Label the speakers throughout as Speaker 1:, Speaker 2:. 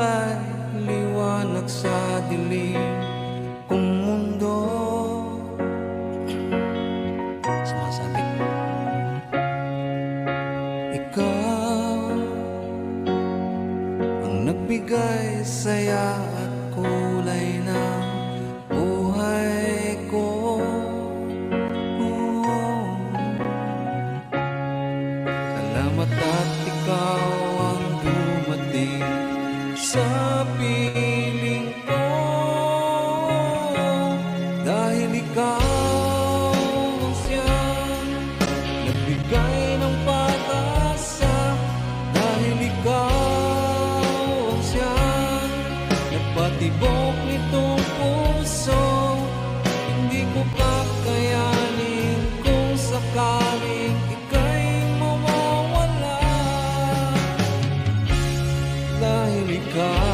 Speaker 1: nagbigay liwanag sa dilim kong mundo. Sumasabik. Ikaw ang nagbigay saya at kulay ng buhay ko. Salamat at ikaw ang dumating sa piling ko, dahil ikaw ang siyang nagbigay ng pag-asa, dahil ikaw ang siyang nagpatibok nitong puso. Hindi ko kakayanin kung sakaling ika'y mawawala, dahil ikaw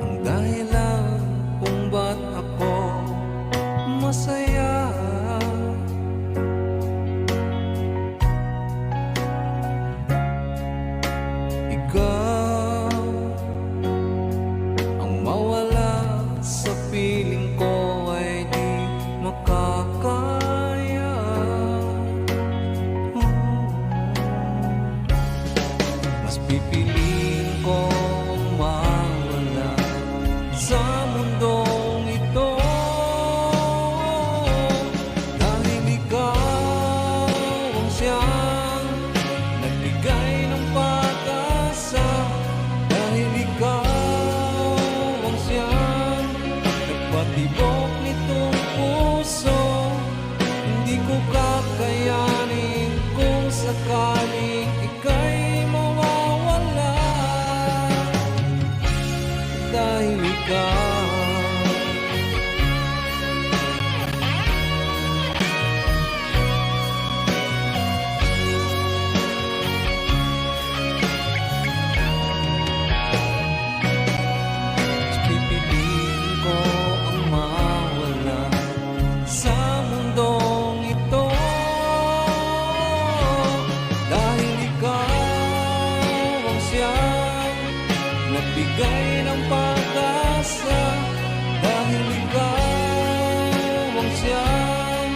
Speaker 1: ang dahilan kung ba't ako masaya. Ikaw ang mawala sa piling ko ay di makakaya. Mas pipiliin kong mawala sa mundong ito, dahil ikaw ang siyang nagbigay ng pag-asa, dahil ikaw ang siyang nagpatibok nitong puso. Hindi ko kakayanin kung sakaling ika'y mawawala, dahil ikaw pipiliin ko ang mawala sa mundong ito, dahil ikaw ang siyang nagbigay ng pag-asa, dahil ikaw ang siyang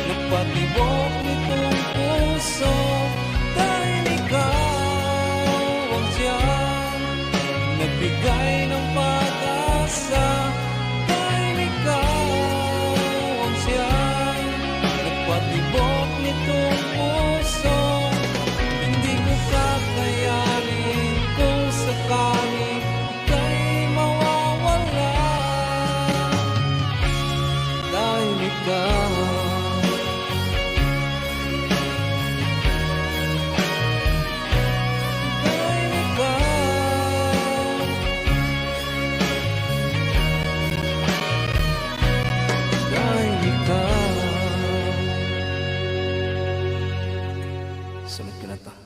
Speaker 1: nagpatibok nitong puso, dahil ikaw ang siyang nagbigay ng pag-asa, dahil ikaw ang siyang nagpatibok nitong puso. Hindi ko kakayanin kung sakaling ika'y mawawala, dahil ikaw sunod ka na to.